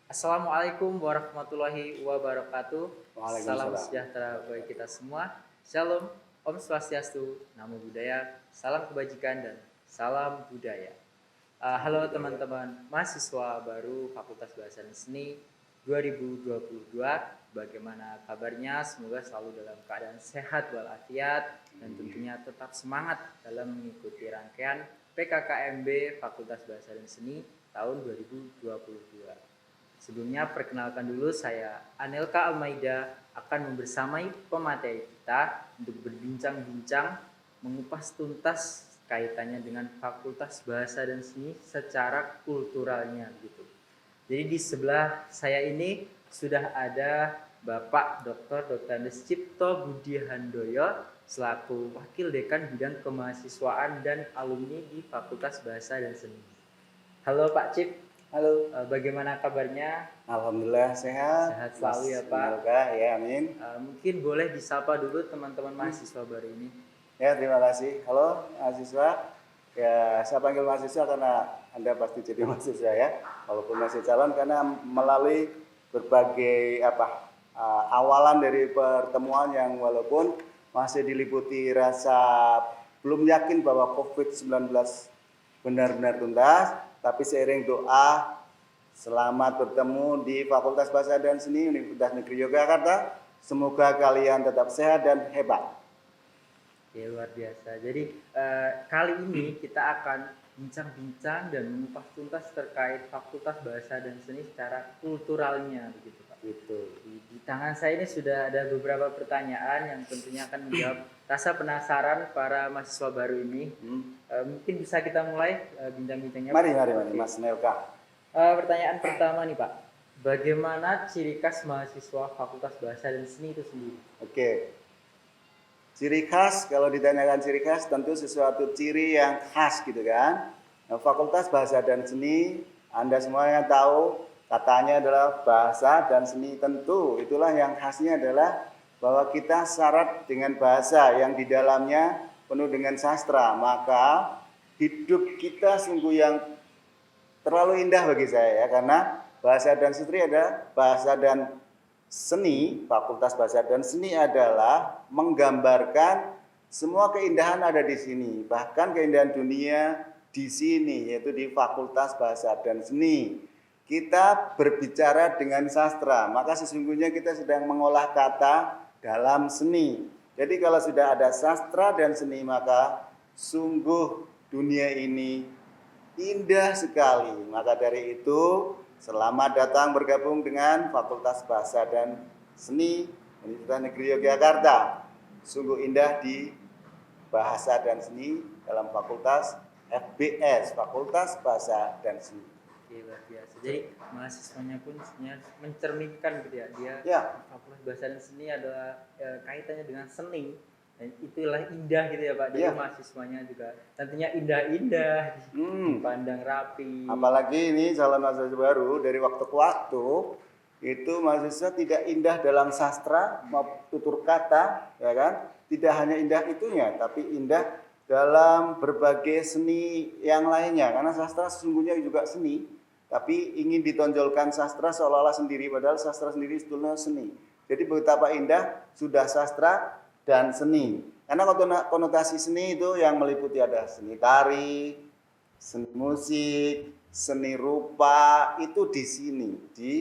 Assalamualaikum warahmatullahi wabarakatuh. Salam Waalaikumsalam. sejahtera bagi kita semua. Shalom, Om Swastiastu, Namo Buddhaya, salam kebajikan dan salam budaya. Halo teman-teman mahasiswa baru Fakultas Bahasa dan Seni 2022. Bagaimana kabarnya? Semoga selalu dalam keadaan sehat walafiat dan tentunya tetap semangat dalam mengikuti rangkaian PKKMB Fakultas Bahasa dan Seni tahun 2022. Sebelumnya perkenalkan dulu, saya Anelka Almaida akan membersamai pemateri kita untuk berbincang-bincang mengupas tuntas kaitannya dengan Fakultas Bahasa dan Seni secara kulturalnya gitu. Jadi di sebelah saya ini sudah ada Bapak Dr. Andes Cipto Budi Handoyo selaku Wakil Dekan Bidang Kemahasiswaan dan Alumni di Fakultas Bahasa dan Seni. Halo Pak Cip. Halo. Bagaimana kabarnya? Alhamdulillah sehat. Sehat selalu ya Pak. Semoga ya, amin. Mungkin boleh disapa dulu teman-teman mahasiswa baru ini. Ya, terima kasih. Halo mahasiswa. Ya, saya panggil mahasiswa karena Anda pasti jadi mahasiswa ya. Walaupun masih calon, karena melalui berbagai awalan dari pertemuan yang walaupun masih diliputi rasa belum yakin bahwa COVID-19 benar-benar tuntas, tapi seiring doa selamat bertemu di Fakultas Bahasa dan Seni Universitas Negeri Yogyakarta. Semoga kalian tetap sehat dan hebat. Ya, luar biasa. Jadi kali ini kita akan bincang-bincang dan mengupas tuntas terkait Fakultas Bahasa dan Seni secara kulturalnya begitu Pak. Gitu. Di tangan saya ini sudah ada beberapa pertanyaan yang tentunya akan menjawab rasa penasaran para mahasiswa baru ini. Mungkin bisa kita mulai bincang-bincangnya. Mari Mas Nelka. Pertanyaan pertama nih Pak, bagaimana ciri khas mahasiswa Fakultas Bahasa dan Seni itu sendiri? Oke. Ciri khas, kalau ditanyakan ciri khas tentu sesuatu ciri yang khas gitu kan. Nah, Fakultas Bahasa dan Seni, Anda semua yang tahu katanya adalah bahasa dan seni, tentu itulah yang khasnya adalah bahwa kita syarat dengan bahasa yang di dalamnya penuh dengan sastra. Maka hidup kita sungguh yang terlalu indah bagi saya ya, karena bahasa dan seni ada bahasa dan seni, Fakultas Bahasa dan Seni adalah menggambarkan semua keindahan ada di sini, bahkan keindahan dunia di sini, yaitu di Fakultas Bahasa dan Seni. Kita berbicara dengan sastra, maka sesungguhnya kita sedang mengolah kata dalam seni. Jadi kalau sudah ada sastra dan seni, maka sungguh dunia ini indah sekali. Maka dari itu, selamat datang bergabung dengan Fakultas Bahasa dan Seni Universitas Negeri Yogyakarta. Sungguh indah di Bahasa dan Seni dalam Fakultas FBS, Fakultas Bahasa dan Seni. Oke, luar biasa. Jadi mahasiswanya pun sebenarnya mencerminkan gitu ya. Dia Ya. Fakultas Bahasa dan Seni adalah kaitannya dengan seni. Dan itulah indah gitu ya Pak. Jadi Ya. mahasiswanya juga tentunya indah-indah, dipandang rapi. Apalagi ini calon mahasiswa baru, dari waktu ke waktu itu mahasiswa tidak indah dalam sastra maupun tutur kata, ya kan? Tidak hanya indah itunya, tapi indah dalam berbagai seni yang lainnya. Karena sastra sesungguhnya juga seni, tapi ingin ditonjolkan sastra seolah-olah sendiri, padahal sastra sendiri sebetulnya seni. Jadi betapa indah sudah sastra dan seni. Karena konotasi seni itu yang meliputi ada seni tari, seni musik, seni rupa, itu di sini, di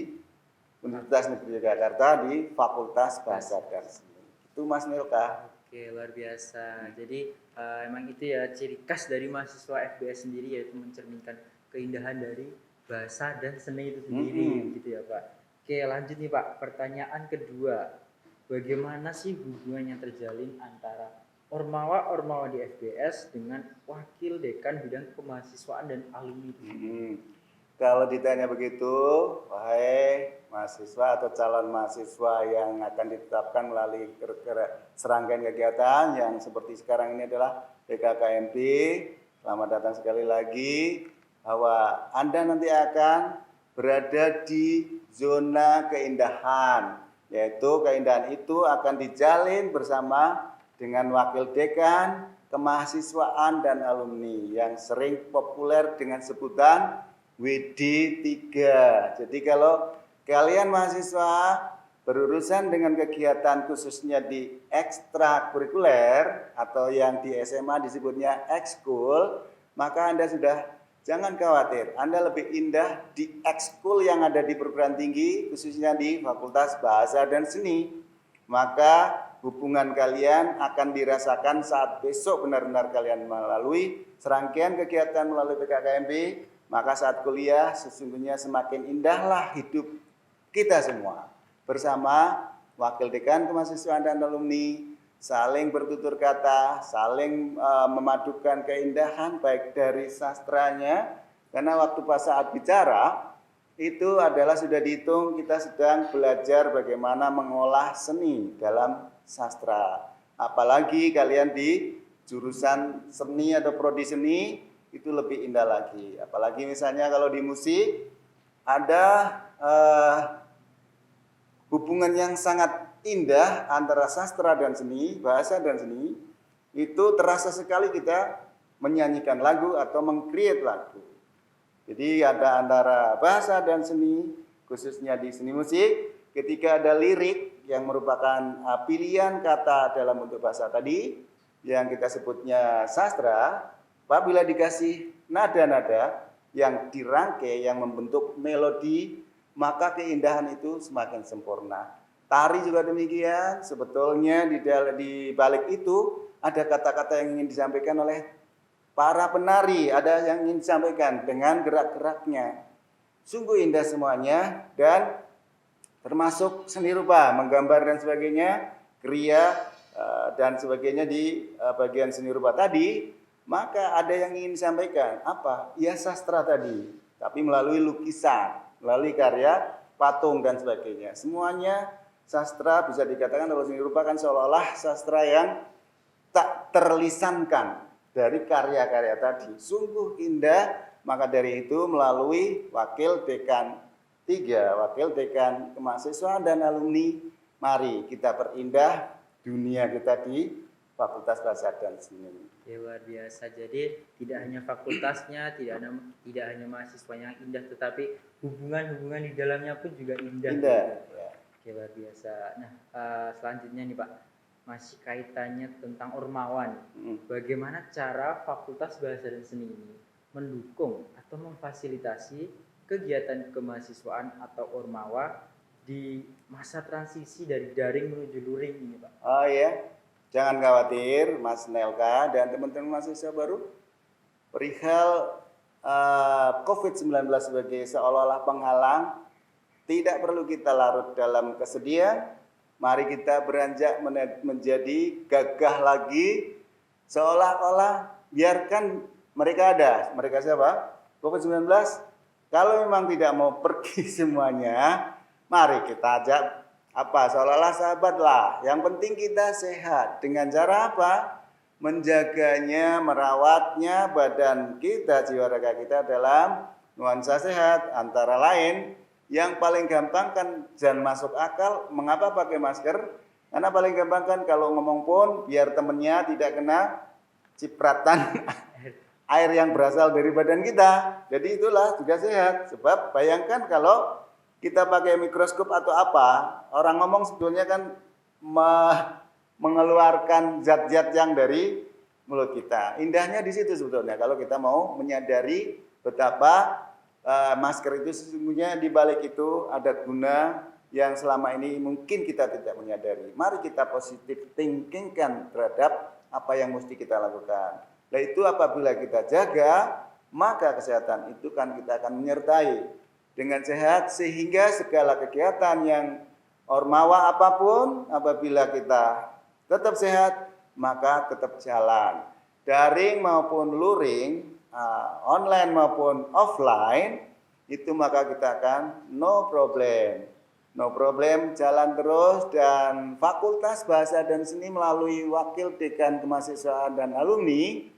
Universitas Negeri Yogyakarta di Fakultas Bahasa dan Seni. Itu Mas Milka. Oke, luar biasa. Jadi emang itu ya ciri khas dari mahasiswa FBS sendiri, yaitu mencerminkan keindahan dari bahasa dan seni itu sendiri, gitu ya Pak. Oke, lanjut nih Pak. Pertanyaan kedua, bagaimana sih hubungan yang terjalin antara ormawa-ormawa di FBS dengan wakil dekan bidang kemahasiswaan dan alumni itu sendiri? Kalau ditanya begitu, wahai mahasiswa atau calon mahasiswa yang akan ditetapkan melalui serangkaian kegiatan yang seperti sekarang ini adalah PKKMB, selamat datang sekali lagi, bahwa Anda nanti akan berada di zona keindahan, yaitu keindahan itu akan dijalin bersama dengan wakil dekan, kemahasiswaan dan alumni yang sering populer dengan sebutan WD3. Jadi kalau kalian mahasiswa berurusan dengan kegiatan khususnya di ekstrakurikuler atau yang di SMA disebutnya ekskul, maka Anda sudah jangan khawatir. Anda lebih indah di ekskul yang ada di perguruan tinggi, khususnya di Fakultas Bahasa dan Seni. Maka hubungan kalian akan dirasakan saat besok benar-benar kalian melalui serangkaian kegiatan melalui PKKMB, maka saat kuliah sesungguhnya semakin indahlah hidup kita semua. Bersama Wakil Dekan Kemahasiswaan dan Alumni, saling bertutur kata, saling memadukan keindahan baik dari sastranya, karena waktu pas saat bicara, itu adalah sudah dihitung kita sedang belajar bagaimana mengolah seni dalam sastra. Apalagi kalian di jurusan seni atau prodi seni, itu lebih indah lagi. Apalagi misalnya kalau di musik, ada hubungan yang sangat indah antara sastra dan seni, bahasa dan seni, itu terasa sekali kita menyanyikan lagu atau meng-create lagu. Jadi ada antara bahasa dan seni, khususnya di seni musik, ketika ada lirik yang merupakan pilihan kata dalam bentuk bahasa tadi, yang kita sebutnya sastra, apabila dikasih nada-nada yang dirangkai, yang membentuk melodi, maka keindahan itu semakin sempurna. Tari juga demikian, sebetulnya di balik itu ada kata-kata yang ingin disampaikan oleh para penari, ada yang ingin disampaikan dengan gerak-geraknya. Sungguh indah semuanya, dan termasuk seni rupa, menggambar dan sebagainya, kriya dan sebagainya di bagian seni rupa tadi, maka ada yang ingin disampaikan. Apa? Ya sastra tadi, tapi melalui lukisan, melalui karya patung dan sebagainya. Semuanya sastra bisa dikatakan kalau seni rupa kan seolah-olah sastra yang tak terlisankan dari karya-karya tadi. Sungguh indah, maka dari itu melalui Wakil Dekan 3, Wakil Dekan Kemahasiswaan dan Alumni, mari kita perindah dunia kita di Fakultas Bahasa dan Seni. Ya, luar biasa. Jadi tidak hanya fakultasnya, tidak hanya mahasiswa yang indah, tetapi hubungan-hubungan di dalamnya pun juga indah. Indah. Ya. Oke, luar biasa. Nah, selanjutnya nih Pak, masih kaitannya tentang Ormawa nih. Bagaimana cara Fakultas Bahasa dan Seni ini mendukung atau memfasilitasi kegiatan kemahasiswaan atau Ormawa di masa transisi dari daring menuju luring ini Pak? Oh iya. Jangan khawatir, Mas Nelka dan teman-teman mahasiswa baru, perihal COVID-19 sebagai seolah-olah penghalang, tidak perlu kita larut dalam kesedihan. Mari kita beranjak menjadi gagah lagi, seolah-olah biarkan mereka ada. Mereka siapa? COVID-19. Kalau memang tidak mau pergi semuanya, mari kita ajak seolah-olah sahabat lah. Yang penting kita sehat. Dengan cara apa? Menjaganya, merawatnya badan kita, jiwa raga kita dalam nuansa sehat. Antara lain, yang paling gampang kan jangan masuk akal. Mengapa pakai masker? Karena paling gampang kan kalau ngomong pun biar temennya tidak kena cipratan air yang berasal dari badan kita. Jadi itulah juga sehat. Sebab bayangkan kalau kita pakai mikroskop atau apa, orang ngomong sebetulnya kan mengeluarkan zat-zat yang dari mulut kita. Indahnya di situ sebetulnya kalau kita mau menyadari betapa masker itu sesungguhnya di balik itu ada guna yang selama ini mungkin kita tidak menyadari. Mari kita positif thinkingkan terhadap apa yang mesti kita lakukan. Nah itu apabila kita jaga, maka kesehatan itu kan kita akan menyertai dengan sehat, sehingga segala kegiatan yang ormawa apapun, apabila kita tetap sehat, maka tetap jalan. Daring maupun luring, online maupun offline, itu maka kita akan no problem. No problem, jalan terus, dan Fakultas Bahasa dan Seni melalui Wakil Dekan Kemahasiswaan dan Alumni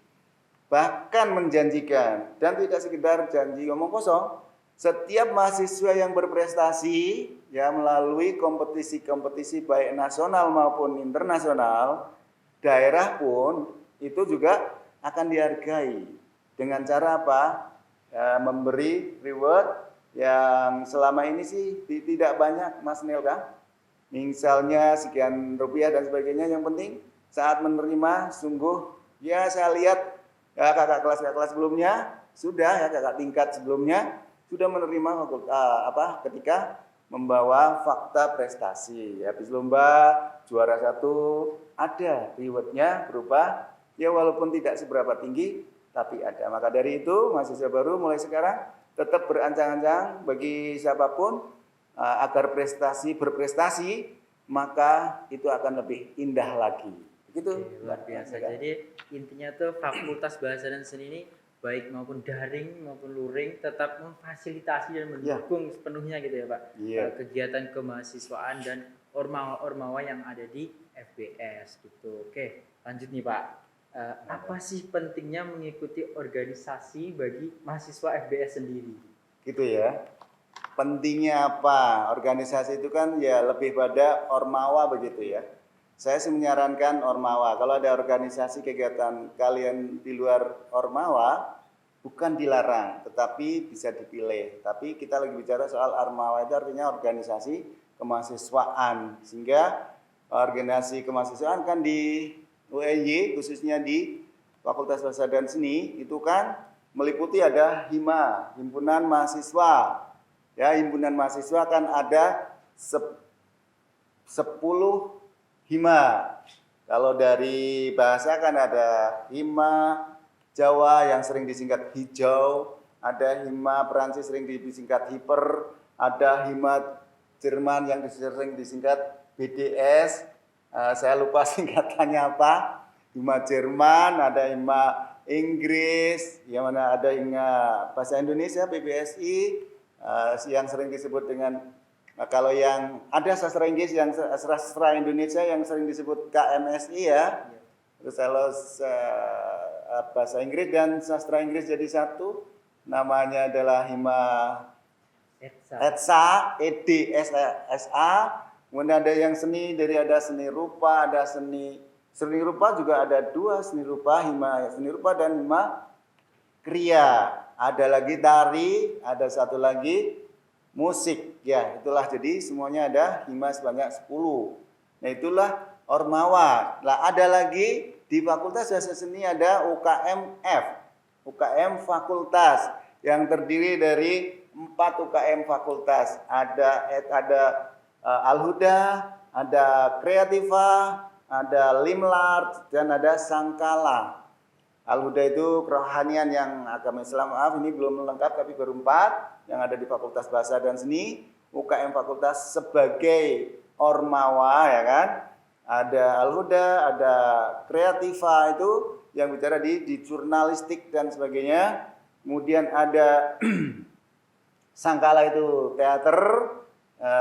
bahkan menjanjikan, dan tidak sekedar janji ngomong kosong, setiap mahasiswa yang berprestasi ya melalui kompetisi-kompetisi baik nasional maupun internasional, daerah pun itu juga akan dihargai. Dengan cara apa? memberi reward yang selama ini sih tidak banyak, Mas Nelka. Misalnya sekian rupiah dan sebagainya. Yang penting saat menerima sungguh ya saya lihat ya kakak kelas sebelumnya sudah ya kakak tingkat sebelumnya sudah menerima ketika membawa fakta prestasi. Habis lomba juara 1 ada rewardnya berupa ya walaupun tidak seberapa tinggi tapi ada. Maka dari itu mahasiswa baru mulai sekarang tetap berancang-ancang bagi siapapun agar berprestasi maka itu akan lebih indah lagi. Begitu. Oke, luar biasa. Jadi intinya tuh Fakultas Bahasa dan Seni ini baik maupun daring maupun luring tetap memfasilitasi dan mendukung sepenuhnya gitu ya Pak. Kegiatan kemahasiswaan dan ormawa yang ada di FBS gitu. Oke, lanjut nih Pak. Apa sih pentingnya mengikuti organisasi bagi mahasiswa FBS sendiri? Gitu ya. Pentingnya apa? Organisasi itu kan ya lebih pada ormawa begitu ya. Saya sih menyarankan ormawa. Kalau ada organisasi kegiatan kalian di luar ormawa, bukan dilarang, tetapi bisa dipilih. Tapi kita lagi bicara soal ormawa itu artinya organisasi kemahasiswaan. Sehingga organisasi kemahasiswaan kan di UNY, khususnya di Fakultas Bahasa dan Seni, itu kan meliputi ada HIMA, Himpunan Mahasiswa. Ya, himpunan mahasiswa kan ada 10 HIMA. Kalau dari bahasa kan ada HIMA Jawa yang sering disingkat hijau, ada HIMA Perancis sering disingkat hiper, ada HIMA Jerman yang sering disingkat BDS. Saya lupa singkatannya apa. HIMA Jerman, ada HIMA Inggris, yang mana ada HIMA Bahasa Indonesia PBSI, yang sering disebut dengan kalau yang ada sastra Inggris yang sastra Indonesia yang sering disebut KMSI ya. Terus kalau bahasa Inggris dan sastra Inggris jadi satu, namanya adalah HIMA EDSA, EDSA. Kemudian ada yang seni, ada seni rupa, ada seni rupa juga ada 2 seni rupa, HIMA seni rupa dan HIMA kriya. Ada lagi tari, ada satu lagi musik. Ya, itulah jadi semuanya ada HIMA sebanyak 10. Nah, itulah ormawa. Lah ada lagi di Fakultas Bahasa Seni ada UKMF. UKM Fakultas yang terdiri dari 4 UKM Fakultas. Ada Al-Huda, ada Kreativa, ada Limlart, dan ada Sangkala. Al-Huda itu kerohanian yang agama Islam. Maaf, ini belum lengkap tapi baru 4 yang ada di Fakultas Bahasa dan Seni. UKM Fakultas sebagai ormawa ya kan. Ada Al-Huda, ada Kreativa itu yang bicara di jurnalistik dan sebagainya. Kemudian ada Sangkala itu teater.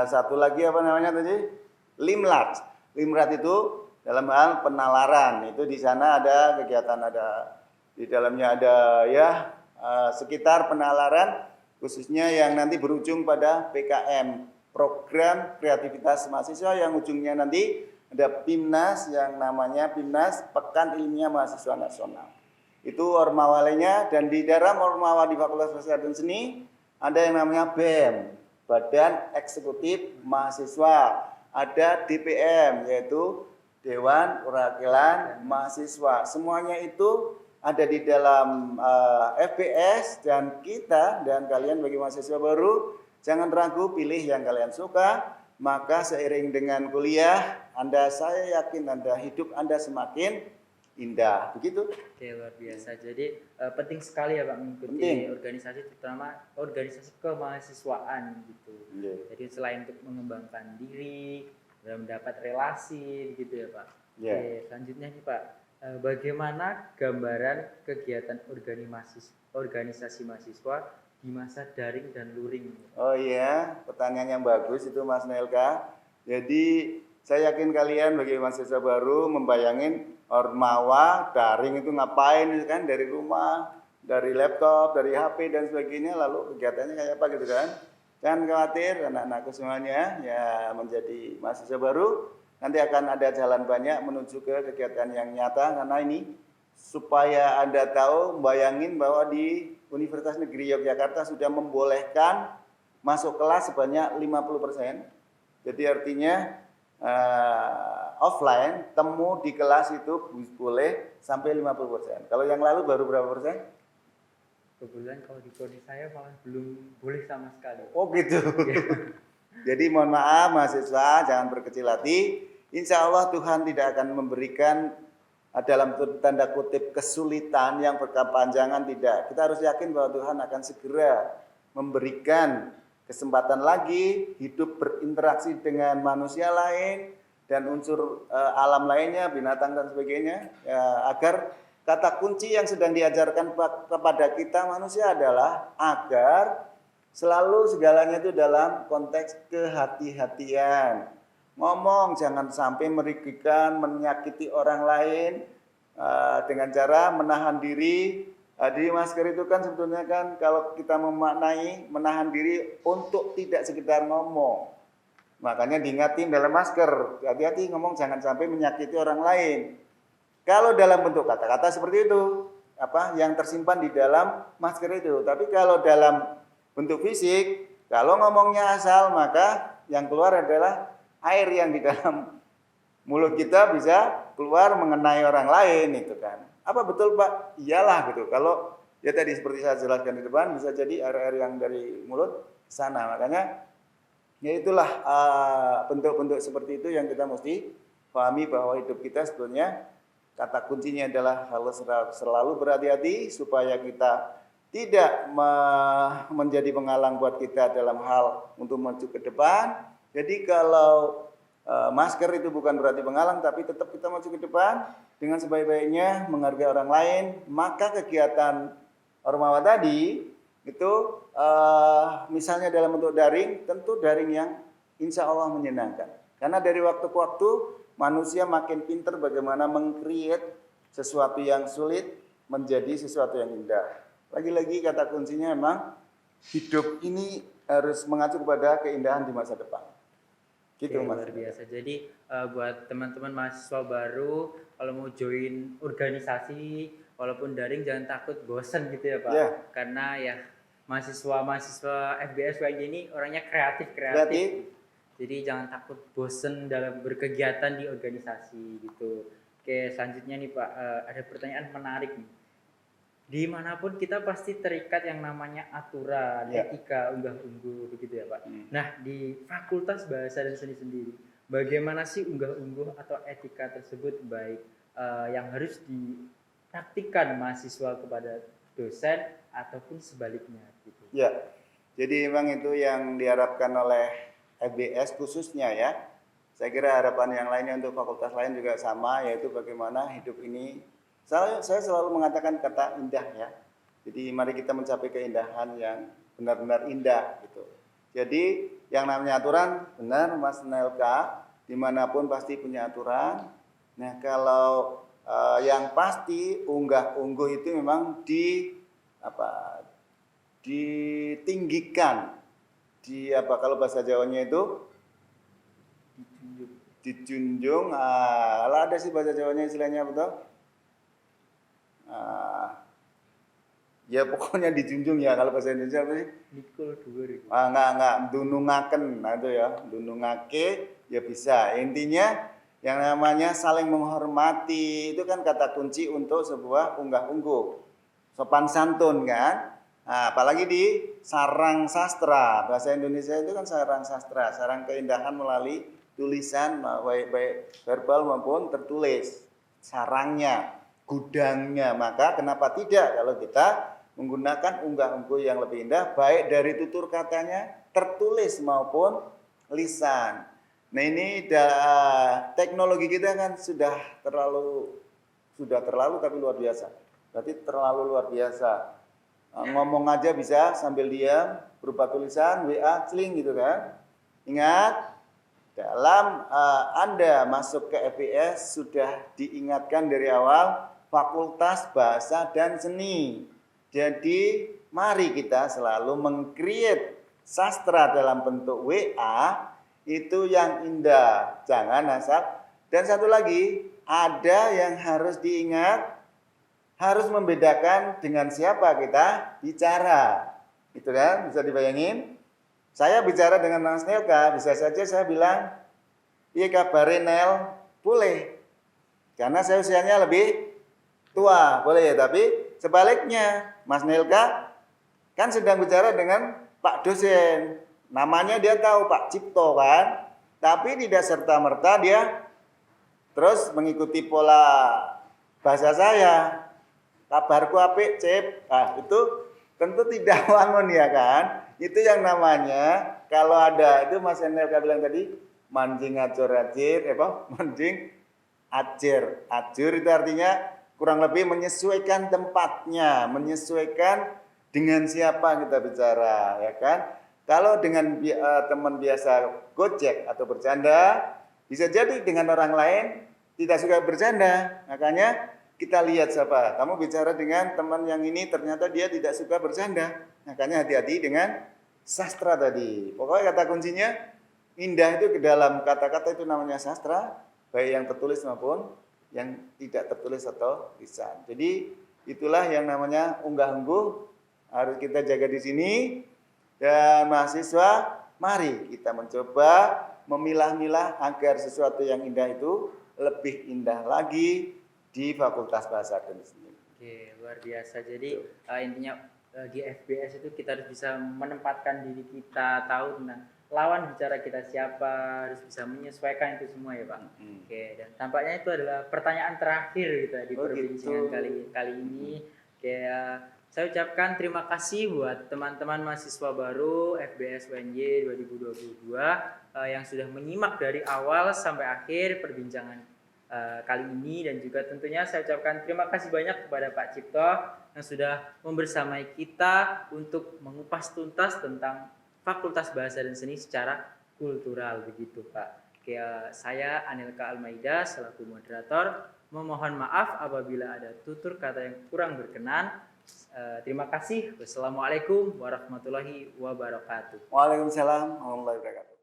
Satu lagi apa namanya tadi? Limlart. Limlart itu dalam hal penalaran. Itu di sana ada kegiatan, ada di dalamnya ada ya sekitar penalaran khususnya yang nanti berujung pada PKM, program kreativitas mahasiswa yang ujungnya nanti ada PIMNAS yang namanya PIMNAS Pekan Ilmiah Mahasiswa Nasional. Itu ormawalenya, dan di dalam ormawa di Fakultas Bahasa dan Seni ada yang namanya BEM, Badan Eksekutif Mahasiswa. Ada DPM yaitu Dewan Perwakilan Mahasiswa. Semuanya itu ada di dalam FBS, dan kita dan kalian bagi mahasiswa baru jangan ragu, pilih yang kalian suka. Maka seiring dengan kuliah saya yakin hidup Anda semakin indah. Begitu. Oke, luar biasa. Jadi penting sekali ya Pak mengikuti organisasi, terutama organisasi kemahasiswaan gitu. Jadi selain untuk mengembangkan diri, mendapat relasi gitu ya Pak. Oke, selanjutnya nih Pak, bagaimana gambaran kegiatan organisasi mahasiswa di masa daring dan luring? Oh iya, pertanyaan yang bagus itu Mas Nelka. Jadi saya yakin kalian bagi mahasiswa baru membayangin ormawa daring itu ngapain kan, dari rumah, dari laptop, dari HP dan sebagainya, lalu kegiatannya kayak apa gitu kan. Jangan khawatir anak-anakku semuanya ya, menjadi mahasiswa baru nanti akan ada jalan banyak menuju ke kegiatan yang nyata, karena ini supaya Anda tahu, bayangin bahwa di Universitas Negeri Yogyakarta sudah membolehkan masuk kelas sebanyak 50%. Jadi artinya offline, temu di kelas itu boleh sampai 50%. Kalau yang lalu baru berapa persen? Kebetulan kalau di prodi saya malah belum boleh sama sekali. Oh gitu. Jadi mohon maaf mahasiswa, jangan berkecil hati. Insya Allah Tuhan tidak akan memberikan dalam tanda kutip kesulitan yang berkepanjangan, tidak. Kita harus yakin bahwa Tuhan akan segera memberikan kesempatan lagi hidup berinteraksi dengan manusia lain dan unsur alam lainnya, binatang dan sebagainya, ya, agar kata kunci yang sedang diajarkan kepada kita manusia adalah agar selalu segalanya itu dalam konteks kehati-hatian. Ngomong jangan sampai merugikan, menyakiti orang lain dengan cara menahan diri. Di masker itu kan sebetulnya kan kalau kita memaknai menahan diri untuk tidak sekedar ngomong. Makanya diingatin dalam masker, hati-hati ngomong jangan sampai menyakiti orang lain. Kalau dalam bentuk kata-kata seperti itu, yang tersimpan di dalam masker itu. Tapi kalau dalam bentuk fisik, kalau ngomongnya asal, maka yang keluar adalah air yang di dalam mulut kita bisa keluar mengenai orang lain, itu kan. Apa betul Pak? Iyalah gitu. Kalau ya tadi seperti saya jelaskan di depan, bisa jadi air-air yang dari mulut sana. Makanya ya itulah bentuk-bentuk seperti itu yang kita mesti pahami bahwa hidup kita sebetulnya kata kuncinya adalah harus selalu berhati-hati supaya kita tidak menjadi penghalang buat kita dalam hal untuk maju ke depan. Jadi kalau masker itu bukan berarti penghalang, tapi tetap kita maju ke depan dengan sebaik-baiknya menghargai orang lain. Maka kegiatan Ormawa tadi itu misalnya dalam bentuk daring, tentu daring yang insya Allah menyenangkan. Karena dari waktu ke waktu manusia makin pintar bagaimana meng-create sesuatu yang sulit menjadi sesuatu yang indah. Lagi-lagi kata kuncinya memang hidup ini harus mengacu kepada keindahan di masa depan. Gitu Mas. Luar biasa. Jadi buat teman-teman mahasiswa baru kalau mau join organisasi walaupun daring jangan takut bosan gitu ya Pak. Yeah. Karena ya mahasiswa FBS kayak gini orangnya kreatif. Jadi jangan takut bosen dalam berkegiatan di organisasi gitu. Oke, selanjutnya nih Pak, ada pertanyaan menarik nih. Dimanapun kita pasti terikat yang namanya aturan, etika, unggah-ungguh begitu ya Pak. Nah, di Fakultas Bahasa dan Seni sendiri, bagaimana sih unggah-ungguh atau etika tersebut baik yang harus dipraktikkan mahasiswa kepada dosen ataupun sebaliknya gitu. Ya, jadi memang itu yang diharapkan oleh FBS khususnya ya. Saya kira harapan yang lainnya untuk fakultas lain juga sama, yaitu bagaimana hidup ini. Saya selalu mengatakan kata indah ya. Jadi mari kita mencapai keindahan yang benar-benar indah gitu. Jadi yang namanya aturan, benar Mas Nelka, dimanapun pasti punya aturan. Nah kalau yang pasti unggah-ungguh itu memang ditinggikan. Kalau bahasa Jawanya itu dijunjung. Kalau ada sih bahasa Jawanya istilahnya betul. Ya pokoknya dijunjung ya kalau bahasa Indonesia apa sih? Nikul dhuwur. Enggak dunungaken. Nah itu ya, dunungake ya bisa. Intinya yang namanya saling menghormati itu kan kata kunci untuk sebuah unggah-ungguh. Sopan santun kan? Nah, apalagi di sarang sastra, bahasa Indonesia itu kan sarang sastra, sarang keindahan melalui tulisan, baik verbal maupun tertulis, sarangnya, gudangnya. Maka kenapa tidak kalau kita menggunakan unggah-ungguh yang lebih indah, baik dari tutur katanya, tertulis maupun lisan. Nah ini teknologi kita kan sudah terlalu tapi luar biasa. Berarti terlalu luar biasa. Ngomong aja bisa sambil diam, berupa tulisan, WA, celing gitu kan. Ingat, dalam Anda masuk ke FBS sudah diingatkan dari awal Fakultas Bahasa dan Seni. Jadi mari kita selalu meng-create sastra dalam bentuk WA itu yang indah, jangan asal. Dan satu lagi, ada yang harus diingat, harus membedakan dengan siapa kita bicara. Itu kan, bisa dibayangin. Saya bicara dengan Mas Nelka, bisa saja saya bilang, iya kabarin Nel, boleh. Karena saya usianya lebih tua, boleh ya. Tapi sebaliknya, Mas Nelka kan sedang bicara dengan Pak dosen. Namanya dia tahu Pak Cipto kan. Tapi tidak serta-merta dia terus mengikuti pola bahasa saya. Kabarku apik, Cip. Nah, itu tentu tidak wangun ya kan. Itu yang namanya kalau ada itu Mas Nelka bilang tadi mancing acur acir, mancing acir. Acur itu artinya kurang lebih menyesuaikan tempatnya, menyesuaikan dengan siapa kita bicara, ya kan? Kalau dengan teman biasa gojek atau bercanda, bisa jadi dengan orang lain tidak suka bercanda. Makanya kita lihat siapa. Kamu bicara dengan teman yang ini ternyata dia tidak suka bercanda. Makanya hati-hati dengan sastra tadi. Pokoknya kata kuncinya indah itu ke dalam kata-kata itu namanya sastra, baik yang tertulis maupun yang tidak tertulis atau lisan. Jadi itulah yang namanya unggah-ungguh harus kita jaga di sini. Dan mahasiswa, mari kita mencoba memilah-milah agar sesuatu yang indah itu lebih indah lagi di Fakultas Bahasa dan Seni. Oke, luar biasa. Jadi intinya di FBS itu kita harus bisa menempatkan diri kita, tahu tentang lawan bicara kita siapa, harus bisa menyesuaikan itu semua ya Pak. Oke, dan tampaknya itu adalah pertanyaan terakhir gitu ya, di perbincangan kali ini. Oke, saya ucapkan terima kasih buat teman-teman mahasiswa baru FBS UNY 2022 yang sudah menyimak dari awal sampai akhir perbincangan kali ini, dan juga tentunya saya ucapkan terima kasih banyak kepada Pak Cipto yang sudah membersamai kita untuk mengupas tuntas tentang Fakultas Bahasa dan Seni secara kultural begitu Pak. Oke, saya Anelka Almaida selaku moderator memohon maaf apabila ada tutur kata yang kurang berkenan. Terima kasih. Wassalamualaikum warahmatullahi wabarakatuh. Waalaikumsalam warahmatullahi wabarakatuh.